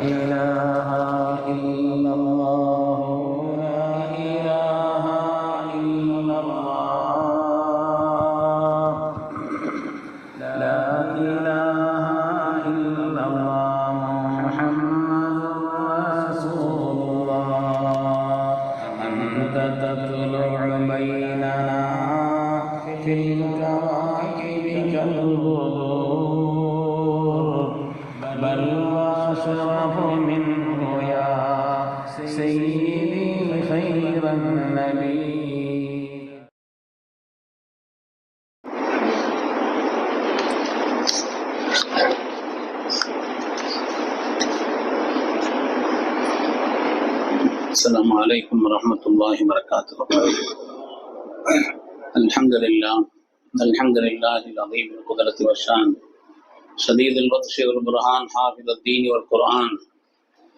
إله إلا الله لا إله إلا الله لا إله إلا الله محمد رسول الله أنت تطلع بيننا في الكواكب كالبدور بل وأشرف منه يا سيدي خير النبي. السلام عليكم ورحمة الله وبركاته. الحمد لله العظيم القدرة والشان شديد البطش والبرهان حافظ الدين والقرآن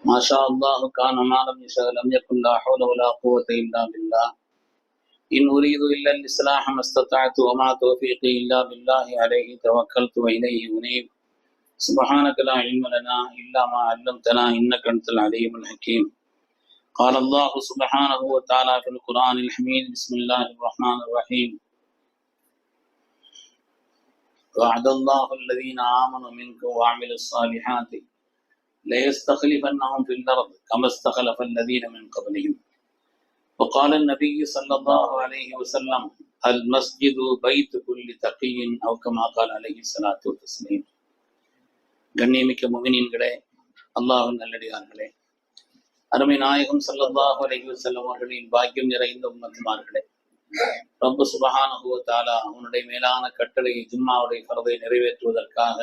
ما شاء الله كان ما لم يشاء لم يكن لا حول ولا قوة إلا بالله إن أريد إلا الإصلاح ما استطعت وما توفيقي إلا بالله عليه توكلت وإليه أنيب سبحانك لا علم لنا إلا ما علمتنا إنك أنت العليم الحكيم. قال الله سبحانه وتعالى في القرآن الحميد بسم الله الرحمن الرحيم وعد الله الذين آمنوا منكم وعملوا الصالحات ليستخلفنهم في الأرض كما استخلف الذين من قبلهم وقال النبي صلى الله عليه وسلم المسجد بيت كل تقي أو كما قال عليه الصلاة والتسليم. கண்ணியமிக்க முஃமினீன்களே, அல்லாஹ்வின் நல்லடியார்களே, அருமை நாயகம் ஸல்லல்லாஹு அலைஹி வஸல்லம் அவர்களின் பாக்கியம் நிறைந்த உம்மத்துமார்களே, ரப்பு சுப்ஹானஹு வ தஆலா அவனுடைய மேலான கட்டளையை ஜும்மாவுடைய ஃபர்தை நிறைவேற்றுவதற்காக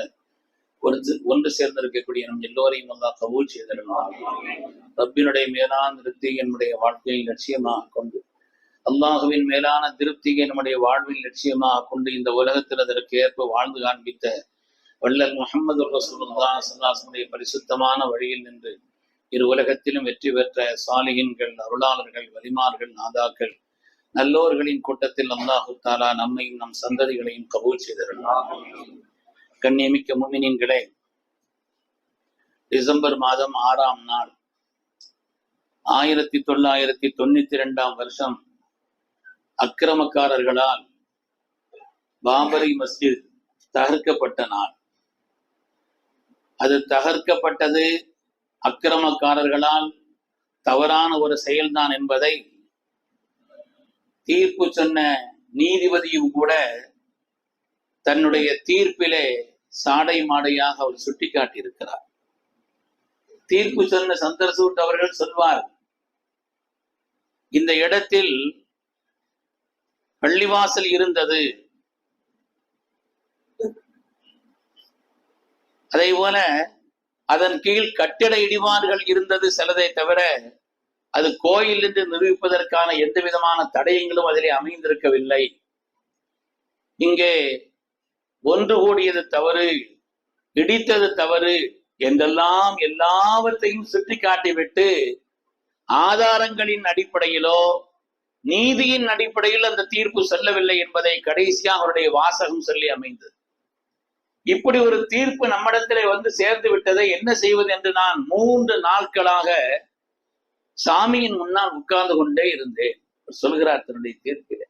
ஒன்று சேர்ந்திருக்கக்கூடிய நம் எல்லோரையும் அல்லாஹ் கபூல் செய்திருந்தார். ரப்பினுடைய மேலான திருப்தியை நம்முடைய வாழ்க்கையை லட்சியமாக கொண்டு, அல்லாஹுவின் மேலான திருப்தியை நம்முடைய வாழ்வில் லட்சியமாக கொண்டு இந்த உலகத்தில் அதற்கு ஏற்ப வாழ்ந்து காண்பித்த வள்ளல் முஹம்மது ரசூலுல்லாஹ் ஸல்லல்லாஹு அலைஹி வஸல்லம் பரிசுத்தமான வழியில் நின்று இரு உலகத்திலும் வெற்றி பெற்ற சாலிஹீன்கள், அருளாளர்கள், வலிமார்கள், நாதாக்கள், நல்லோர்களின் கூட்டத்தில் அல்லாஹு தஆலா நம்மையும் நம் சந்ததிகளையும் கபூல் செய்திருந்தார். கண்ணியமிக்க முஃமினீன்களே, டிசம்பர் மாதம் 6ஆம் நாள் 1992 அக்கிரமக்காரர்களால் பாபரி மஸ்ஜித் தகர்க்கப்பட்ட நாள். அது தகர்க்கப்பட்டது அக்கிரமக்காரர்களால் தவறான ஒரு செயல்தான் என்பதை தீர்ப்பு சொன்ன நீதிபதியும் கூட தன்னுடைய தீர்ப்பிலே சாடை மாடையாக அவர் சுட்டிக்காட்டியிருக்கிறார். தீர்ப்பு சொன்ன சந்தர்சூட் அவர்கள் சொல்வார், இந்த இடத்தில் பள்ளிவாசல் இருந்தது, அதே போல அதன் கீழ் கட்டிட இடிபாடுகள் இருந்தது சிலதை தவிர அது கோயில் என்று நிரூபிப்பதற்கான எந்த விதமான தடயங்களும் அதிலே அமைந்திருக்கவில்லை. இங்கே ஒன்று கூடியது தவறு, இடித்தது தவறு என்றெல்லாம் எல்லாவற்றையும் சுட்டி காட்டிவிட்டு ஆதாரங்களின் அடிப்படையிலோ நீதியின் அடிப்படையில் அந்த தீர்ப்பு செல்லவில்லை என்பதை கடைசியாக அவருடைய வாசகம் சொல்லி அமைந்தது. இப்படி ஒரு தீர்ப்பு நம்மிடத்திலே வந்து சேர்ந்து விட்டதை என்ன செய்வது என்று நான் 3 நாட்களாக சாமியின் முன்னால் உட்கார்ந்து கொண்டே இருந்தேன். சொல்கிறார் தன்னுடைய தீர்ப்பிலே,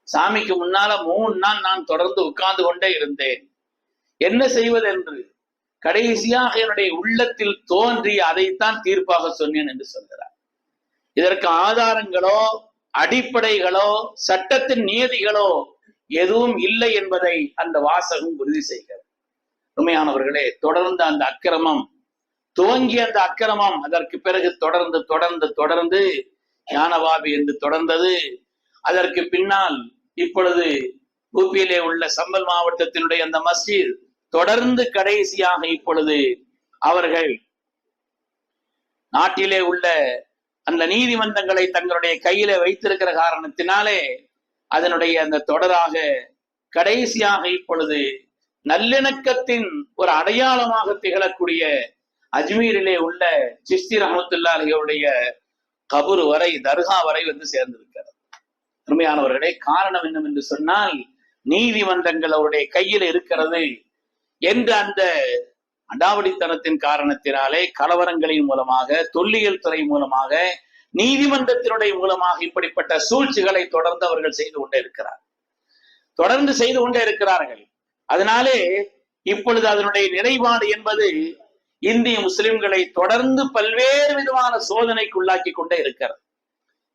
சாமிக்கு முன்னால 3 நாள் நான் தொடர்ந்து உட்கார்ந்து கொண்டே இருந்தேன். என்ன செய்வது என்று கடைசியாக என்னுடைய உள்ளத்தில் தோன்றி அதைத்தான் தீர்ப்பாக சொன்னேன் என்று சொல்கிறார். இதற்கு ஆதாரங்களோ அடிப்படைகளோ சட்டத்தின் நியதிகளோ எதுவும் இல்லை என்பதை அந்த வாசகம் உறுதி செய்கிறது. உண்மையானவர்களே, தொடர்ந்து அந்த அக்கிரமம் துவங்கிய அந்த அக்கிரமம் அதற்கு பிறகு தொடர்ந்து தொடர்ந்து தொடர்ந்து ஞானவாபி என்று தொடர்ந்தது. அதற்கு பின்னால் இப்பொழுது ஊபியிலே உள்ள சம்பல் மாவட்டத்தினுடைய அந்த மஸ்ஜித் தொடர்ந்து கடைசியாக இப்பொழுது அவர்கள் நாட்டிலே உள்ள அந்த நீதிமன்றங்களை தங்களுடைய கையில வைத்திருக்கிற காரணத்தினாலே அதனுடைய அந்த தொடராக கடைசியாக இப்பொழுது நல்லிணக்கத்தின் ஒரு அடையாளமாக திகழக்கூடிய அஜ்மீரிலே உள்ள சிஸ்தி ரஹ்மத்துல்லாஹி அலைஹிவுடைய கபர் வரை, தர்கா வரை வந்து சேர்ந்திருக்கிறது. உண்மையானவர்களே, காரணம் என்னவென்று சொன்னால் நீதிமன்றங்கள் அவருடைய கையில் இருக்கிறது என்ற அந்த அடாவடித்தனத்தின் காரணத்தினாலே கலவரங்களின் மூலமாக, தொல்லியல் துறை மூலமாக, நீதிமன்றத்தினுடைய மூலமாக இப்படிப்பட்ட சூழ்ச்சிகளை தொடர்ந்து அவர்கள் செய்து கொண்டே இருக்கிறார்கள். அதனாலே இப்பொழுது அதனுடைய நிலைப்பாடு என்பது இந்திய முஸ்லிம்களை தொடர்ந்து பல்வேறு விதமான சோதனைக்குள்ளாக்கி கொண்டே இருக்கிறது.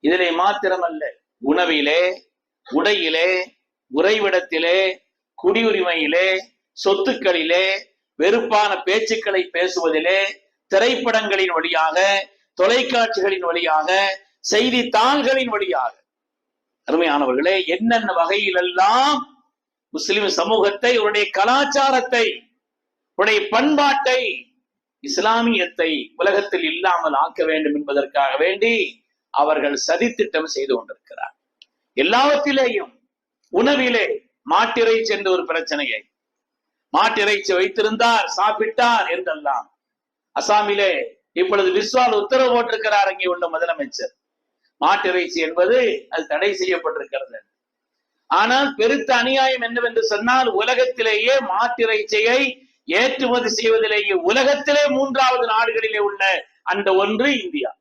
இதிலே மாத்திரமல்ல, உணவிலே, உடையிலே, உறைவிடத்திலே, குடியுரிமையிலே, சொத்துக்களிலே, வெறுப்பான பேச்சுக்களை பேசுவதிலே, திரைப்படங்களின் வழியாக, தொலைக்காட்சிகளின் வழியாக, செய்தித்தாள்களின் வழியாக, அருமையானவர்களே, என்னென்ன வகையிலெல்லாம் முஸ்லிம் சமூகத்தை, அவருடைய கலாச்சாரத்தை, அவருடைய பண்பாட்டை, இஸ்லாமியத்தை உலகத்தில் இல்லாமல் ஆக்க வேண்டும் என்பதற்காக வேண்டி அவர்கள் சதித்திட்டம் செய்து கொண்டிருக்கிறார். எல்லாவற்றிலேயும் உணவிலே மாட்டிறைச்சி என்ற ஒரு பிரச்சனையை, மாட்டிறைச்சி வைத்திருந்தார், சாப்பிட்டார் என்றெல்லாம் அசாமிலே இப்பொழுது விஸ்வால் உத்தரவு போட்டிருக்கிறார் அங்கே உள்ள முதலமைச்சர். மாட்டிறைச்சி என்பது அது தடை செய்யப்பட்டிருக்கிறது. ஆனால் பெருத்த அநியாயம் என்னவென்று சொன்னால், உலகத்திலேயே மாட்டிறைச்சியை ஏற்றுமதி செய்வதிலேயே உலகத்திலே 3வது நாடுகளிலே உள்ள அந்த ஒன்று இந்தியா.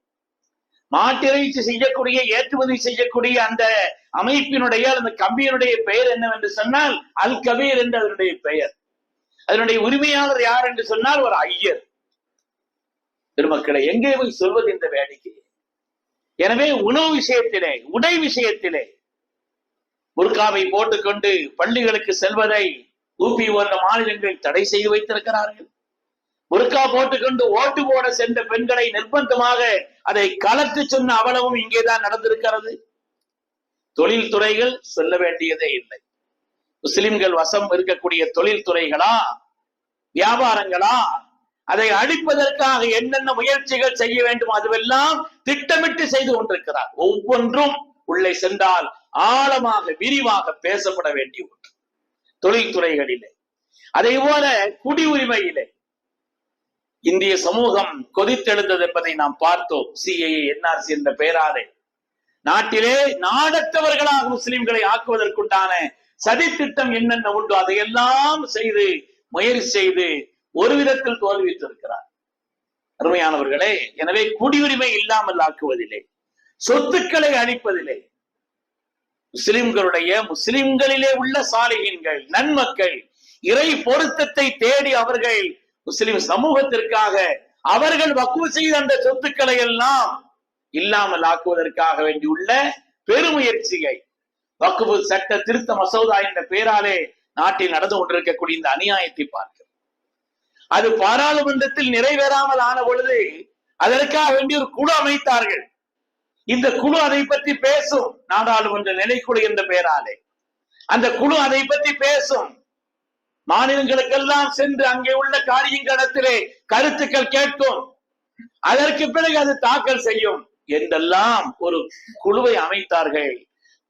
மாட்டிறைச்சி செய்யக்கூடிய, ஏற்றுமதி செய்யக்கூடிய அந்த அமைப்பினுடைய, அந்த கம்பியினுடைய பெயர் என்னவென்று சொன்னால் அல் கபீர் என்று அதனுடைய பெயர். அதனுடைய உரிமையாளர் யார் என்று சொன்னால் ஒரு ஐயர். பெருமக்களை, எங்கே போய் சொல்வது இந்த வேடிக்கை? எனவே உணவு விஷயத்திலே, உடை விஷயத்திலே புர்காவை போட்டுக்கொண்டு பள்ளிகளுக்கு செல்வதை ஊபி போன்ற மாநிலங்களில் தடை செய்து வைத்திருக்கிறார்கள். புர்கா போட்டுக்கொண்டு ஓட்டு போட சென்ற பெண்களை நிர்பந்தமாக அதை கலத்து சொன்ன அவலமும் இங்கேதான் நடந்திருக்கிறது. தொழில் துறைகள் சொல்ல வேண்டியதே இல்லை. முஸ்லிம்கள் வசம் இருக்கக்கூடிய தொழில் துறைகளா, வியாபாரங்களா, அதை அழிப்பதற்காக என்னென்ன முயற்சிகள் செய்ய வேண்டும் அதுவெல்லாம் திட்டமிட்டு செய்து கொண்டிருக்கிறார். ஒவ்வொன்றும் உள்ளே சென்றால் ஆழமாக, விரிவாக பேசப்பட வேண்டிய ஒன்று. தொழில்துறைகளிலே, அதே போல குடியுரிமையிலே இந்திய சமூகம் கொதித்தெழுந்தது என்பதை நாம் பார்த்தோம். சிஏஏ, என்ஆர்சி என்ற பெயராலே நாட்டிலே நாடற்றவர்களாக முஸ்லிம்களை ஆக்குவதற்குண்டான சதி திட்டம் என்னென்ன உண்டோ அதையெல்லாம் செய்து முயற்சி செய்து ஒரு விதத்தில் தோல்வித்திருக்கிறார். அருமையானவர்களே, எனவே குடியுரிமை இல்லாமல் ஆக்குவதில்லை, சொத்துக்களை அழிப்பதில்லை, முஸ்லிம்களிலே உள்ள சாலிஹீன்கள், நன்மக்கள், இறை பொருத்தத்தை தேடி அவர்கள் முஸ்லிம் சமூகத்திற்காக அவர்கள் வக்ஃப் செய்த அந்த சொத்துக்களை எல்லாம் இல்லாமல் ஆக்குவதற்காக வேண்டியுள்ள பெருமுயற்சியை, வக்ஃப் சட்ட திருத்த மசோதா என்ற பெயராலே நாட்டில் நடந்து கொண்டிருக்கக்கூடிய இந்த அநியாயத்தை பார்க்கிறோம். அது பாராளுமன்றத்தில் நிறைவேறாமல் ஆன பொழுது அதற்காக வேண்டிய ஒரு குழு அமைத்தார்கள். இந்த குழு அதை பற்றி பேசும். நாடாளுமன்ற நிலைக்குழு என்ற பெயராலே அந்த குழு அதை பற்றி பேசும். மாநிலங்களுக்கெல்லாம் சென்று அங்கே உள்ள காரியங்களிடத்திலே கருத்துக்கள் கேட்கும். அதற்கு பிறகு அது தாக்கல் செய்யும் என்றெல்லாம் ஒரு குழுவை அமைத்தார்கள்.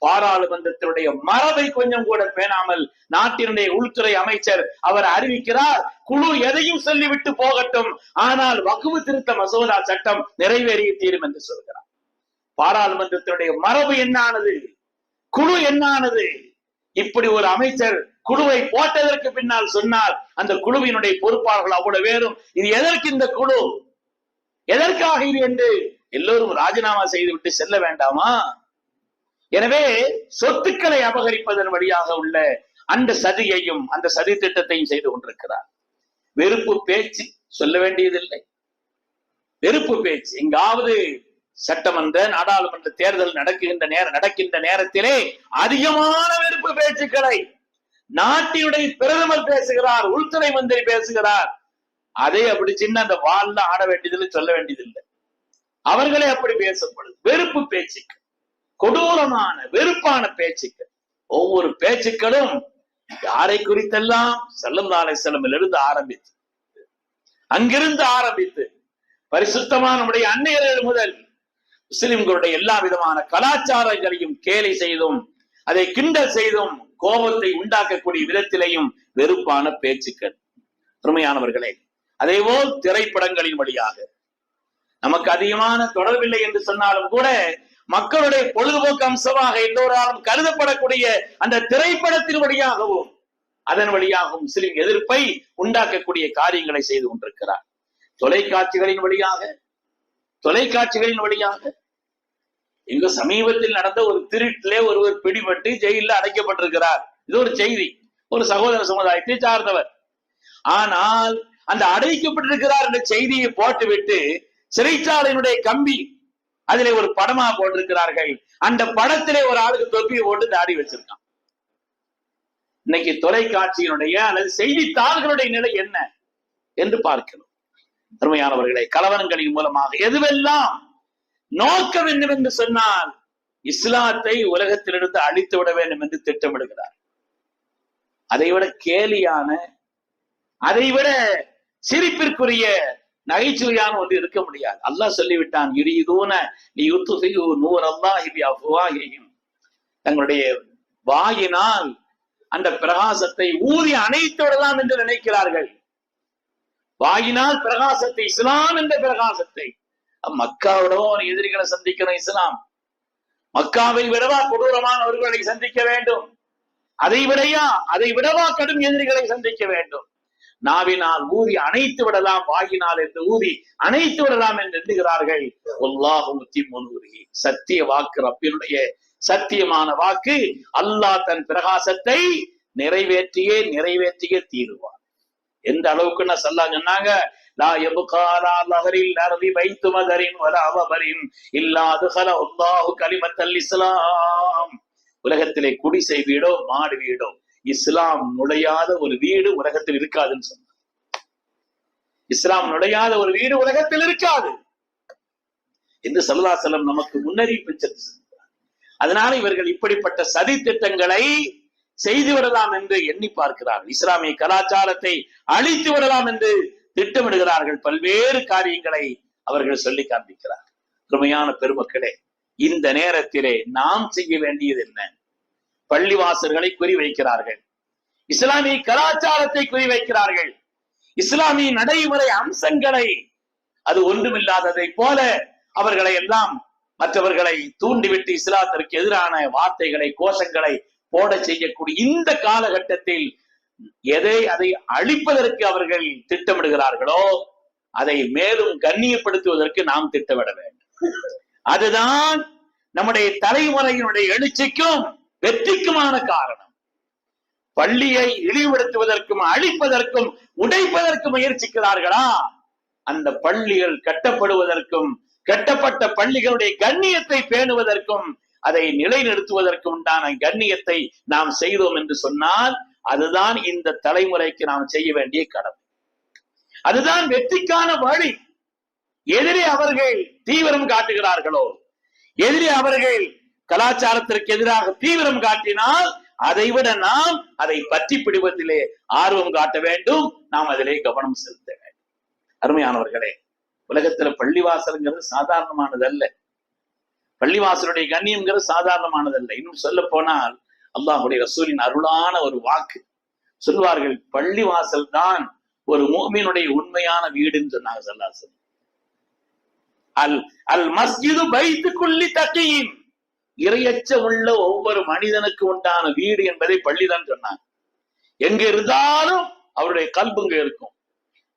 பாராளுமன்றத்தினுடைய மரபை கொஞ்சம் கூட பேணாமல் நாட்டினுடைய உள்துறை அமைச்சர் அவர் அறிவிக்கிறார், குழு எதையும் சொல்லிவிட்டு போகட்டும், ஆனால் வக்ஃப் திருத்த மசோதா சட்டம் நிறைவேறிய தீரும் என்று சொல்கிறார். பாராளுமன்றத்தினுடைய மரபு என்னானது, குழு என்னானது? இப்படி ஒரு அமைச்சர் குழுவை போட்டதற்கு பின்னால் சொன்னால் அந்த குழுவினுடைய பொறுப்பாளர்கள் அவ்வளவு பேரும் இது எதற்கு, இந்த குழு எதற்காக இது என்று எல்லோரும் ராஜினாமா செய்துவிட்டு செல்ல வேண்டாமா? எனவே சொத்துக்களை அபகரிப்பதன் வழியாக உள்ள அந்த சதியையும் அந்த சதி திட்டத்தையும் செய்து கொண்டிருக்கிறார். வெறுப்பு பேச்சு சொல்ல வேண்டியதில்லை. வெறுப்பு பேச்சு எங்காவது சட்டமன்ற, நாடாளுமன்ற தேர்தல் நடக்கின்ற நேரத்திலே அதிகமான வெறுப்பு பேச்சுக்களை நாட்டினுடைய பிரதமர் பேசுகிறார், உள்துறை மந்திரி பேசுகிறார். அதை அப்படி சின்ன அந்த வால்ல ஆட வேண்டியதில்லை, சொல்ல வேண்டியதில்லை. அவர்களே அப்படி பேசப்படுது. வெறுப்பு பேச்சுக்கள், கொடூரமான வெறுப்பான பேச்சுக்கள். ஒவ்வொரு பேச்சுக்களும் யாரை குறித்தெல்லாம் ஸல்லல்லாஹு அலைஹி வஸல்லம் இருந்து ஆரம்பித்து, அங்கிருந்து ஆரம்பித்து பரிசுத்தமான நம்முடைய அன்னையர்கள் முதல் முஸ்லிம்களுடைய எல்லா விதமான கலாச்சாரங்களையும் கேலி செய்தும் அதை கிண்டல் செய்தும் கோபத்தை உண்டாக்கக்கூடிய விதத்திலேயும் வெறுப்பான பேச்சுக்கள். அருமையானவர்களே, அதேபோல் திரைப்படங்களின் வழியாக நமக்கு அதிகமான தொடர்பில்லை என்று சொன்னாலும் கூட மக்களுடைய பொழுதுபோக்கு அம்சமாக எல்லோராலும் கருதப்படக்கூடிய அந்த திரைப்படத்தின் வழியாகவும் அதன் வழியாக முஸ்லிம் எதிர்ப்பை உண்டாக்கக்கூடிய காரியங்களை செய்து கொண்டிருக்கிறார். தொலைக்காட்சிகளின் வழியாக இங்கு சமீபத்தில் நடந்த ஒரு திருட்டிலே ஒருவர் பிடிபட்டு ஜெயிலில் அடைக்கப்பட்டிருக்கிறார். இது ஒரு செய்தி, ஒரு சகோதர சமுதாயத்தை சார்ந்தவர். ஆனால் அந்த அடைக்கப்பட்டிருக்கிறார் என்ற செய்தியை போட்டுவிட்டு சிறைச்சாலையினுடைய கம்பி அதிலே ஒரு படமா போட்டிருக்கிறார்கள். அந்த படத்திலே ஒரு ஆளுக்கு தொப்பியை போட்டு தாடி வச்சிருக்கான். இன்னைக்கு தொலைக்காட்சியினுடைய அல்லது செய்தித்தாள்களுடைய நிலை என்ன என்று பார்க்கிறோம். அருமையானவர்களை, கலவரங்களின் மூலமாக எதுவெல்லாம் நோக்க வேண்டும் என்று சொன்னால் இஸ்லாத்தை உலகத்திலிருந்து அழித்து விட வேண்டும் என்று திட்டமிடுகிறார். அதைவிட கேலியான, அதைவிட சிரிப்பிற்குரிய நகைச்சுவையான ஒன்று இருக்க முடியாது. அல்லாஹ் சொல்லிவிட்டான், தங்களுடைய வாயினால் அந்த பிரகாசத்தை ஊதி அணைத்து விடலாம் என்று நினைக்கிறார்கள். வாயினால் பிரகாசத்தை, இஸ்லாம் என்ற பிரகாசத்தை, மக்காவிடவும் எதிரிகளை சந்திக்கணும். இஸ்லாம் மக்காவை விடவா கொடூரமானவர்களை சந்திக்க வேண்டும்? அதை விடவா கடும் எதிரிகளை சந்திக்க வேண்டும்? நாவினால் ஊதி அணைத்து விடலாம், வாயினால் என்று ஊதி அணைத்து விடலாம் என்று எண்ணுகிறார்கள். சத்திய வாக்கு, ரப்பினுடைய சத்தியமான வாக்கு, அல்லாஹ் தன் பிரகாசத்தை நிறைவேற்றியே தீருவார். எந்த அளவுக்கு சொன்னாங்க, உலகத்திலே குடிசை வீடோ மாடு வீடோ இஸ்லாம் நுழையாத ஒரு வீடு உலகத்தில் இருக்காதுன்னு சொன்னார். இஸ்லாம் நுழையாத ஒரு வீடு உலகத்தில் இருக்காது என்று ஸல்லல்லாஹு அலைஹி வஸல்லம் நமக்கு முன்னறிவிப்பு. அதனால இவர்கள் இப்படிப்பட்ட சதி திட்டங்களை செய்து விடலாம் என்று எண்ணி பார்க்கிறார்கள். இஸ்லாமிய கலாச்சாரத்தை அழித்து விடலாம் என்று திட்டமிடுகிறார்கள். பல்வேறு காரியங்களை அவர்கள் சொல்லி காண்பிக்கிறார்கள். உண்மையான பெருமக்களே, இந்த நேரத்திலே நாம் செய்ய வேண்டியது என்ன? பள்ளிவாசல்களை குறிவைக்கிறார்கள், இஸ்லாமிய கலாச்சாரத்தை குறிவைக்கிறார்கள், இஸ்லாமிய நடைமுறை அம்சங்களை, அது ஒன்றுமில்லாததை போல அவர்களை எல்லாம் மற்றவர்களை தூண்டிவிட்டு இஸ்லாத்திற்கு எதிரான வார்த்தைகளை, கோஷங்களை போட செய்யக்கூடிய இந்த காலகட்டத்தில் அதை அழிப்பதற்கு அவர்கள் திட்டமிடுகிறார்களோ அதை மேலும் கண்ணியப்படுத்துவதற்கு நாம் திட்டமிட வேண்டும். அதுதான் நம்முடைய தலைமுறையினுடைய எழுச்சிக்கும் வெற்றிக்குமான காரணம். பள்ளியை இழிவுபடுத்துவதற்கும் அழிப்பதற்கும் உடைப்பதற்கும் முயற்சிக்கிறார்களா? அந்த பள்ளிகள் கட்டப்படுவதற்கும் கட்டப்பட்ட பள்ளிகளுடைய கண்ணியத்தை பேணுவதற்கும் அதை நிலைநிறுத்துவதற்கு உண்டான கண்ணியத்தை நாம் செய்தோம் என்று சொன்னால் அதுதான் இந்த தலைமுறைக்கு நாம் செய்ய வேண்டிய கடமை. அதுதான் வெற்றிக்கான வழி. எதிரே அவர்கள் தீவிரம் காட்டுகிறார்களோ, எதிரே அவர்கள் கலாச்சாரத்திற்கு எதிராக தீவிரம் காட்டினால் அதைவிட நாம் அதை பற்றி பிடிப்பதிலே ஆர்வம் காட்ட வேண்டும், நாம் அதிலே கவனம் செலுத்த வேண்டும். அருமையானவர்களே, உலகத்துல பள்ளிவாசல்ங்கிறது சாதாரணமானதல்ல. பள்ளிவாசலுடைய கண்ணியம்ங்கிறது சாதாரணமானதல்ல. இன்னும் சொல்ல போனால் அல்லாஹ்வுடைய ரசூலின் அருளான ஒரு வாக்கு சொல்வார்கள், பள்ளிவாசல் தான் ஒரு முஃமினுடைய உண்மையான வீடுன்னு சொன்னாங்க. ஸல்லல்லாஹு அலைஹி வஸல்லம், அல் மஸ்ஜிது பைத்து குல்லி தகியின், இறையச்சம் உள்ள ஒவ்வொரு மனிதனுக்கு உண்டான வீடு என்பதை பள்ளிதான் சொன்னாங்க. எங்க இருந்தாலும் அவருடைய கல்புங்க இருக்கும்.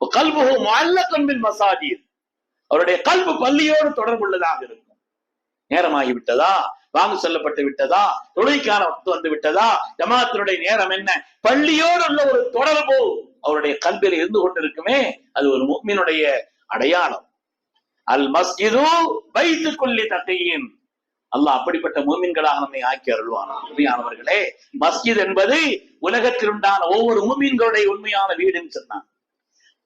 கல்புஹு முஅல்லகன் பில் மஸாஜித், அவருடைய கல்பு பள்ளியோடு தொடர்புள்ளதாக இருக்கும். நேரமாகி விட்டதா, வாங்க சொல்லப்பட்டு விட்டதா, தொழுகைக்கான வக்து வந்து விட்டதா, ஜமாத்தினுடைய நேரம் என்ன, பள்ளியோடு உள்ள ஒரு தொடர்பு அவருடைய கல்வியில் இருந்து கொண்டிருக்குமே, அது ஒரு முஃமினுடைய அடையாளம். அல் மஸ்ஜிது பைத்து குல்லி தகியின், அல்லாஹ் அப்படிப்பட்ட முஃமின்களாக நம்மை ஆக்கி அருள்வானாக. உண்மையானவர்களே, மஸ்ஜித் என்பது உலகத்தில் உண்டான ஒவ்வொரு முஃமின்களுடைய உண்மையான வீடுன்னு சொன்னாங்க.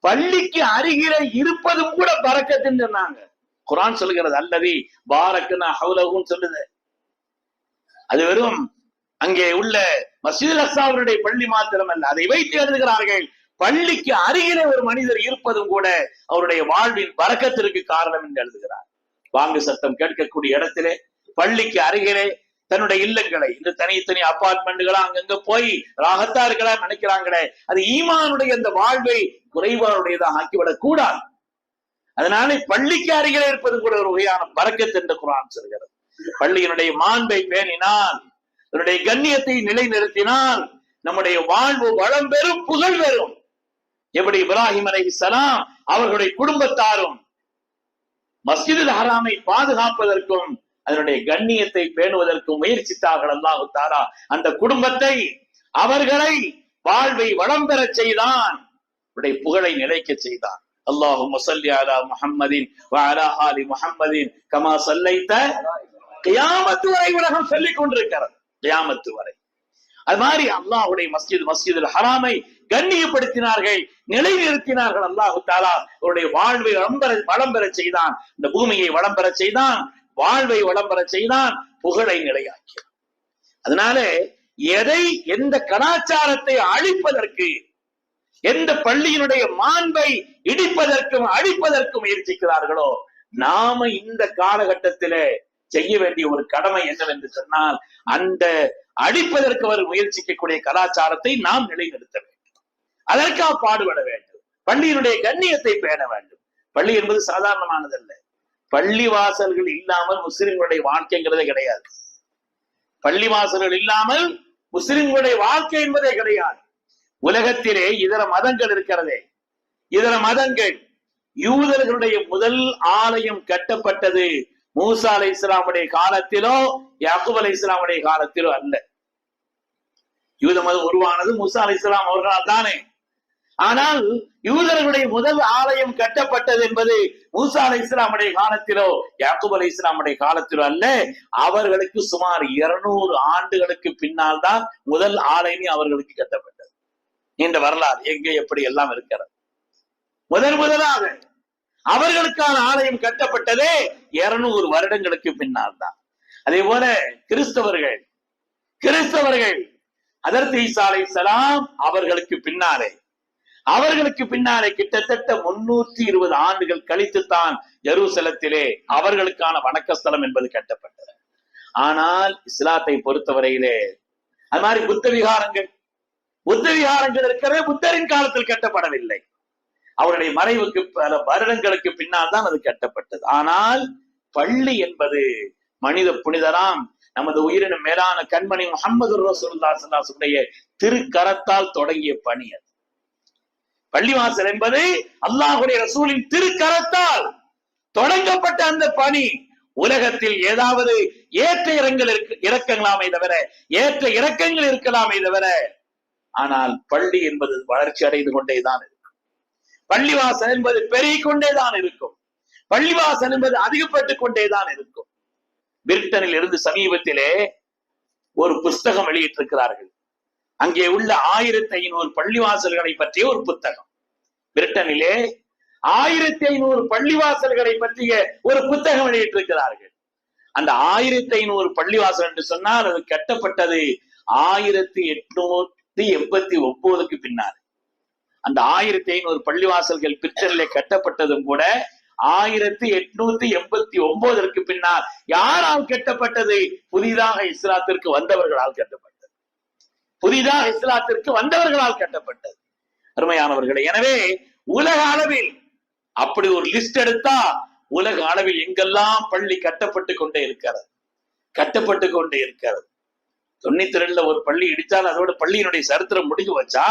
பள்ளிக்கு அருகில இருப்பதும் கூட பரக்கத்துன்னு சொன்னாங்க. குர்ஆன் சொல்கிறது, அல்லதி பாரக்னா ஹவுலஹுன்னு சொல்லுது. அது வெறும் அங்கே உள்ள மஸ்ஜிதுல் அக்ஸாவுடைய பள்ளி மாத்திரம் அல்ல, அதை வைத்து எழுதுகிறார்கள், பள்ளிக்கு அருகிலே ஒரு மனிதர் இருப்பதும் கூட அவருடைய வாழ்வின் பரக்கத்திற்கு காரணம் என்று எழுதுகிறார். வாங்கு சத்தம் கேட்கக்கூடிய இடத்திலே, பள்ளிக்கு அருகிலே தன்னுடைய இல்லங்களை, இந்த தனித்தனி அபார்ட்மெண்ட்களா அங்கங்க போய் ராகத்தா இருக்கலாம் நினைக்கிறாங்களே, அது ஈமானுடைய அந்த வாழ்வை குறைபாடுடையதாக ஆக்கிவிடக் கூடாது. அதனால பள்ளிக்கு அருகிலே இருப்பது கூட ஒரு வகையான பரக்கத் என்று குர்ஆன் சொல்கிறது. பள்ளியினுடைய மாண்பை பேணினால், அதனுடைய கண்ணியத்தை நிலைநிறுத்தினால், நம்முடைய வாழ்வு வளம் பெறும், புகழ் பெறும். எப்படி இப்ராஹிம் அலைஹிஸ்ஸலாம் அவர்களுடைய குடும்பத்தாரும் மஸ்ஜிதுல் ஹராமை பாதுகாப்பதற்கும் அதனுடைய கண்ணியத்தை பேணுவதற்கும் முயற்சித்தார்கள். அல்லாஹ் தஆலா அந்த குடும்பத்தை, அவர்களை வாழ்வை வளம் பெற செய்தான், அவருடைய புகழை நிலைக்க செய்தான். அல்லாஹும்ம ஸல்லி அலா முஹம்மதின் வ அலா ஆலி முஹம்மதின் கமா ஸல்லைத. கியாமத் வரை உலகம் சொல்லிக் கொண்டிருக்கிறது, கியாமத் வரை. அது மாதிரி அல்லாஹ்வுடைய மஸ்ஜிதுல் ஹராமை கண்ணியப்படுத்தினார்கள், நிலைநிறுத்தினார்கள். அல்லாஹ் தஆலா அவருடைய வாழ்வை வளம் பெற செய்தான், இந்த பூமியை வளம் பெற செய்தான், வாழ்வை வளம் பெற செய்தான், புகழை நிலையாக்கினான். அதனால எந்த கலாச்சாரத்தை அழிப்பதற்கு, எந்த பள்ளியினுடைய மாண்பை இடிப்பதற்கும் அழிப்பதற்கும் முயற்சிக்கிறார்களோ, நாம இந்த காலகட்டத்திலே செய்ய வேண்டிய ஒரு கடமை என்னவென்று சொன்னால், அந்த அழிப்பதற்கு அவர் முயற்சிக்கக்கூடிய கலாச்சாரத்தை நாம் நிலைநிறுத்த வேண்டும், அதற்காக பாடுபட வேண்டும், பள்ளியினுடைய கண்ணியத்தை பேண வேண்டும். பள்ளி என்பது சாதாரணமானதல்ல. பள்ளி வாசல்கள் இல்லாமல் முஸ்லிம்களுடைய வாழ்க்கைங்கிறதே கிடையாது. பள்ளி வாசல்கள் இல்லாமல் முஸ்லிம்களுடைய வாழ்க்கை என்பதே கிடையாது. உலகத்திலே இதர மதங்கள் இருக்கிறதே, இதர மதங்கள், யூதர்களுடைய முதல் ஆலயம் கட்டப்பட்டது மூசா அலைஹிஸ்ஸலாமுடைய காலத்திலோ யாக்கூப் அலைஹிஸ்ஸலாமுடைய காலத்திலோ அல்ல. யூத மதம் உருவானது மூசா அலைஹிஸ்ஸலாம் அவர்களால் தானே. ஆனால் யூதர்களுடைய முதல் ஆலயம் கட்டப்பட்டது என்பது மூசா அலைஹிஸ்ஸலாமுடைய காலத்திலோ யாக்கூப் அலைஹிஸ்ஸலாமுடைய காலத்திலோ அல்ல. அவர்களுக்கு சுமார் 200 ஆண்டுகளுக்கு பின்னால் தான் முதல் ஆலயமே அவர்களுக்கு கட்டப்பட்டது. இந்த வரலாறு எங்கே எப்படி எல்லாம் இருக்கிறது. முதலாக அவர்களுக்கான ஆலயம் கட்டப்பட்டதே 200 வருடங்களுக்கு பின்னால் தான். அதே போல கிறிஸ்தவர்கள் ஹஜ்ரத் ஈசா அலைஹிஸ்ஸலாம் அவர்களுக்கு பின்னாலே கிட்டத்தட்ட 320 ஆண்டுகள் கழித்துத்தான் ஜெருசலத்திலே அவர்களுக்கான வணக்கஸ்தலம் என்பது கட்டப்பட்டது. ஆனால் இஸ்லாத்தை பொறுத்தவரையிலே அது மாதிரி புத்த விகாரங்கள் இருக்கிறது, புத்தரின் காலத்தில் கட்டப்படவில்லை. அவருடைய மறைவுக்கு பல வருடங்களுக்கு பின்னால் தான் அது கட்டப்பட்டது. ஆனால் பள்ளி என்பது மனித புனிதராம் நமது உயிரினும் மேலான கண்மணி முஹம்மது ரசூலுல்லாஹி ஸல்லல்லாஹு அலைஹி வஸல்லம் திருக்கரத்தால் தொடங்கிய பணி அது. பள்ளிவாசல் என்பது அல்லாஹ்வுடைய ரசூலின் திருக்கரத்தால் தொடங்கப்பட்ட அந்த பணி. உலகத்தில் ஏதாவது ஏற்ற இறக்கங்கள் இருக்கலாமே தவிர, ஆனால் பள்ளி என்பது வளர்ச்சி அடைந்து கொண்டேதான் இருக்கும். பள்ளிவாசல் என்பது பெருகிக் கொண்டேதான் இருக்கும். பள்ளிவாசல் என்பது அதிகப்பட்டுக் கொண்டேதான் இருக்கும். பிரிட்டனில் இருந்து சமீபத்திலே ஒரு புஸ்தகம் வெளியிட்டிருக்கிறார்கள். அங்கே உள்ள 1500 பள்ளிவாசல்களை பற்றிய ஒரு புத்தகம். பிரிட்டனிலே 1500 பள்ளிவாசல்களை பற்றிய ஒரு புத்தகம் வெளியிட்டிருக்கிறார்கள். அந்த 1500 பள்ளிவாசல் என்று சொன்னால் அது கட்டப்பட்டது 1889க்கு பின்னால். அந்த 1500 பள்ளிவாசல்கள் பிரிட்டனிலே கட்டப்பட்டதும் கூட 1889ற்கு பின்னால் யாரால் கட்டப்பட்டது? புதிதாக இஸ்லாத்திற்கு வந்தவர்களால் கட்டப்பட்டது. அருமையானவர்களே, எனவே உலக அளவில் அப்படி ஒரு லிஸ்ட் எடுத்தா உலக அளவில் எங்கெல்லாம் பள்ளி கட்டப்பட்டு கொண்டே இருக்கிறது. 92ல ஒரு பள்ளி இடித்தால் அதோட பள்ளியினுடைய சரித்திரம் முடிஞ்சு வச்சா?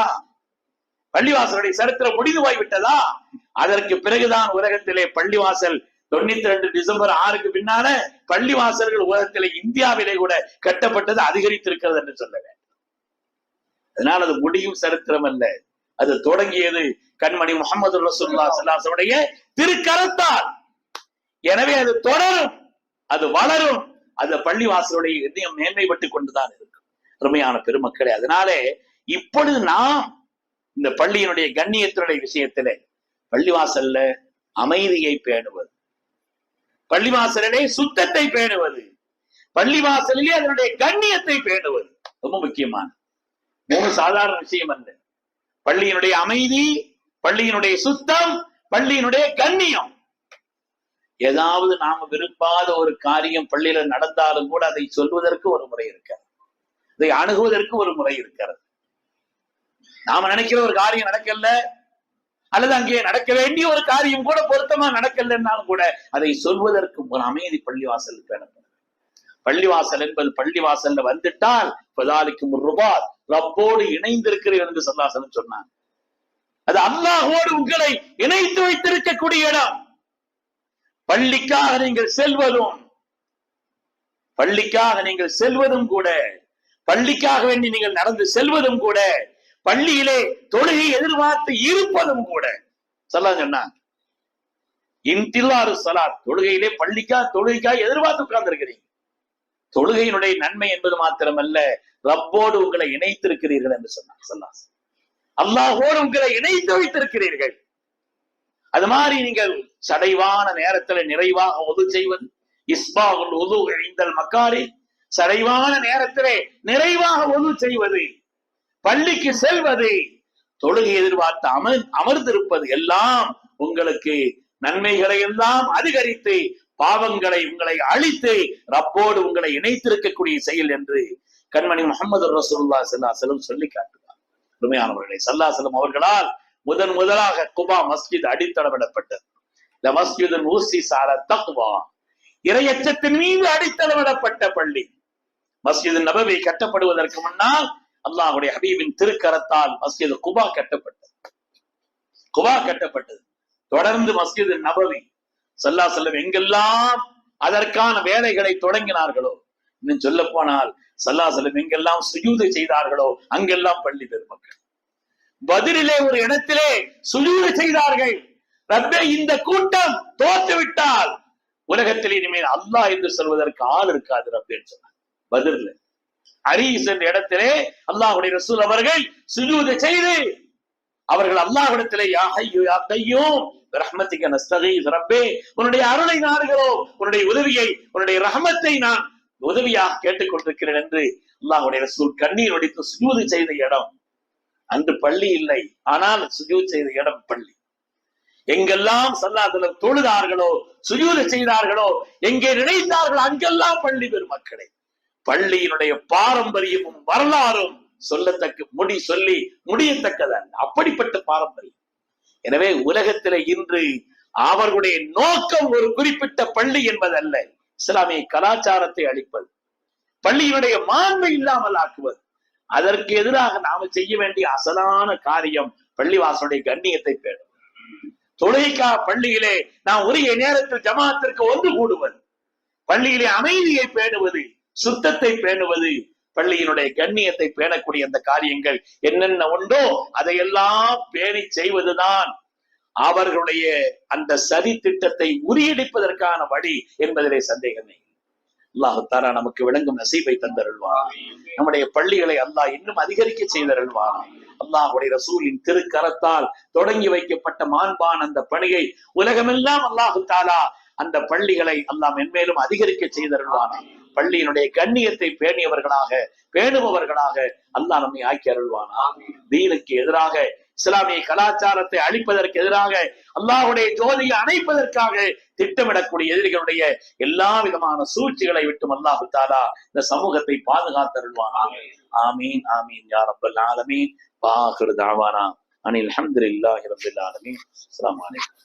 பள்ளிவாசலுடைய சரித்திரம் முடிந்து போய்விட்டதா? அதற்கு பிறகுதான் உலகத்திலே பள்ளிவாசல் 92 டிசம்பர் 6க்கு பின்னால பள்ளிவாசல்கள் உலகத்திலே இந்தியாவிலே கூட கட்டப்பட்டது அதிகரித்திருக்கிறது என்று சொல்ல வேண்டும். அதனால் அது முடியும் சரித்திரம் அல்ல, அது தொடங்கியது கண்மணி முஹம்மது ரசூலுல்லாஹி ஸல்லல்லாஹு அலைஹி வஸல்லம் திருக்கரத்தால். எனவே அது தொடரும், அது வளரும், அது பள்ளிவாசலுடைய இதயம் மேன்மைப்பட்டுக் கொண்டுதான் இருக்கும். அருமையான பெருமக்களே, அதனாலே இப்பொழுது நாம் இந்த பள்ளியினுடைய கண்ணியத்தினுடைய விஷயத்திலே பள்ளிவாசல்ல அமைதியை பேணுவது, பள்ளிவாசலிலே சுத்தத்தை பேணுவது, பள்ளிவாசலிலே அதனுடைய கண்ணியத்தை பேணுவது ரொம்ப முக்கியமான சாதாரண விஷயம் அல்ல. பள்ளியினுடைய அமைதி, பள்ளியினுடைய சுத்தம், பள்ளியினுடைய கண்ணியம். ஏதாவது நாம விரும்பாத ஒரு காரியம் பள்ளியில நடந்தாலும் கூட அதை சொல்வதற்கு ஒரு முறை இருக்கிறது, அதை அணுகுவதற்கு ஒரு முறை இருக்கிறது. நாம நினைக்கிற ஒரு காரியம் நடக்கல, அல்லது அங்கே நடக்க வேண்டிய ஒரு காரியம் கூட பொருத்தமா நடக்கலன்னாலும் கூட அதை சொல்வதற்கு ஒரு அமைதி பள்ளிவாசலுக்கு வேணும். பள்ளிவாசல் என்பது பள்ளிவாசல்ல வந்துட்டால் பதாலிக்கும் ரூபாய் ரப்போடு இணைந்திருக்கிறீர்கள் என்று ஸல்லல்லாஹு சொன்னான். அது அல்லாஹ்வோடு உங்களை இணைத்து வைத்திருக்கக்கூடிய இடம். பள்ளிக்காக நீங்கள் செல்வதும் கூட, பள்ளிக்காக வேண்டி நீங்கள் நடந்து செல்வதும் கூட, பள்ளியிலே தொழுகை எதிர்பார்த்து இருப்பதும் கூட ஸல்லல்லாஹு சொன்னான். இன்திலாரு ஸலாத், தொழுகையிலே தொழுகைக்காக எதிர்பார்த்து உட்கார்ந்து இருக்கிறீங்க. தொழுகையினுடைய நன்மை என்பது மாத்திரமல்ல, ரப்போடு உங்களை இணைத்திருக்கிறீர்கள் என்று சொன்னார் ஸல்லல்லாஹு. அல்லாஹ்வோடு உங்களை இணைத்து வைத்திருக்கிறீர்கள். அது மாதிரி நீங்கள் சடைவான நேரத்தில் நிறைவாக ஒது செய்வது, இஸ்பாகுல் உது இந்தல் மக்காரி, சடைவான நேரத்திலே நிறைவாக ஒது செய்வது, பள்ளிக்கு செல்வது, தொழுகை எதிர்பார்த்து அமர்ந்திருப்பது எல்லாம் உங்களுக்கு நன்மைகளை எல்லாம் அதிகரித்து பாவங்களை உங்களை அழித்து ரப்போடு உங்களை இணைத்திருக்கக்கூடிய செயல் என்று கண்மணி முஹம்மது ரசூலுல்லாஹி ஸல்லல்லாஹு அலைஹி வஸல்லம் சொல்லி காட்டுகிறார். உண்மையானவர்களே, ஸல்லல்லாஹு அலைஹி வஸல்லம் அவர்களால் முதலாக குபா மஸ்ஜித் அடித்தளமிடப்பட்டது. இந்த மஸ்ஜிது உஸ்ஸிஸ அலா தக்வா, இறையச்சத்தின் மீது அடித்தளமிடப்பட்ட பள்ளி. மஸ்ஜிது நபவி கட்டப்படுவதற்கு முன்னால் அல்லாஹ்வுடைய ஹபீபின் திருக்கரத்தால் மஸ்ஜிது குபா கட்டப்பட்டது. தொடர்ந்து மஸ்ஜிது நபவி ஸல்லல்லாஹு அலைஹி வஸல்லம் எங்கெல்லாம் அதற்கான வேலைகளை தொடங்கினார்களோ, இன்னும் சொல்ல போனால் ஸல்லல்லாஹு அலைஹி வஸல்லம் எங்கெல்லாம் சுஜூது செய்தார்களோ அங்கெல்லாம் பள்ளி பெருமக்கள். பத்ரிலே ஒரு இடத்திலே சுஜூது செய்தார்கள். ரப்பே, இந்த கூட்டம் தோற்றுவிட்டால் உலகத்தில் இனிமேல் அல்லாஹ் என்று சொல்வதற்கு ஆள் இருக்காது ரப்பே சொன்னார். பத்ரில அரீஸ் என்ற இடத்திலே அல்லாஹ்வுடைய ரசூல் அவர்கள் சுஜூது செய்து அவர்கள் அல்லாஹ்விடத்திலே யா ஹய்யு யா கய்யூம் ரஹ்மத்திக நஸ்தகீஸ், ரப்பே உன்னுடைய அருளை நாடுகிறோம், உன்னுடைய உதவியை, உன்னுடைய ரஹமத்தை நான் உதவியாக கேட்டுக்கொண்டிருக்கிறேன் என்று அல்லாஹ்வுடைய ரசூல் கண்ணீர் வடித்து சுஜூது செய்த இடம். அன்று பள்ளி இல்லை, ஆனால் சுஜூது செய்த இடம் பள்ளி. எங்கெல்லாம் ஸல்லல்லாஹு அலைஹி வஸல்லம் தொழுதார்களோ, சுஜூது செய்தார்களோ, எங்கே நினைத்தார்களோ அங்கெல்லாம் பள்ளி பெருமக்களே. பள்ளியினுடைய பாரம்பரியமும் வரலாறும் சொல்லி முடியத்தக்கதல்ல, அப்படிப்பட்ட பாரம்பரியம். எனவே உலகத்திலே இன்று அவர்களுடைய நோக்கம் ஒரு குறிப்பிட்ட பள்ளி என்பதல்ல, இஸ்லாமிய கலாச்சாரத்தை அழிப்பது, பள்ளியினுடைய மாண்பை இல்லாமல் ஆக்குவது. அதற்கு எதிராக நாம செய்ய வேண்டிய அசலான காரியம் பள்ளிவாசலுடைய கண்ணியத்தை பேணுவது. தொழுகைக்காக பள்ளியிலே நாம் உரிய நேரத்தில் ஜமாத்திற்கு ஒன்று கூடுவது, பள்ளியிலே அமைதியை பேணுவது, சுத்தத்தை பேணுவது, பள்ளியினுடைய கண்ணியத்தை பேணக்கூடிய அந்த காரியங்கள் என்னென்ன உண்டோ அதையெல்லாம் பேணி செய்வதுதான் அவர்களுடைய அந்த சதி திட்டத்தை முறியடிப்பதற்கான வழி என்பதிலே சந்தேகமே. அல்லாஹ் தஆலா நமக்கு விளங்கும் நசீபை தந்தருள்வான். நம்முடைய பள்ளிகளை அல்லாஹ் இன்னும் அதிகரிக்க செய்தருள்வான். அல்லாஹ்வுடைய ரசூலின் திருக்கரத்தால் தொடங்கி வைக்கப்பட்ட மாண்பான அந்த பணியை உலகமெல்லாம் அல்லாஹ் தஆலா அந்த பள்ளிகளை அல்லாஹ் மென்மேலும் அதிகரிக்க செய்தருள்வான். பள்ளியினுடைய கண்ணியத்தை பேணுபவர்களாக அல்லாஹ் நம்மை ஆக்கி அருள்வானா. தீனுக்கு எதிராக, இஸ்லாமிய கலாச்சாரத்தை அழிப்பதற்கு எதிராக, அல்லாஹ்வுடைய ஜோதியை அணைப்பதற்காக திட்டமிடக்கூடிய எதிரிகளுடைய எல்லா விதமான சூழ்ச்சிகளை விட்டும் அல்லாஹ் தஆலா இந்த சமூகத்தை பாதுகாத்தருள்வானா. ஆமீன் ஆமீன் யா ரப்பல் ஆலமீன். வாஹிரு தஅவானா அனில் ஹம்துலில்லாஹி ரப்பில் ஆலமீன். அஸ்ஸலாமு அலைக்கும்.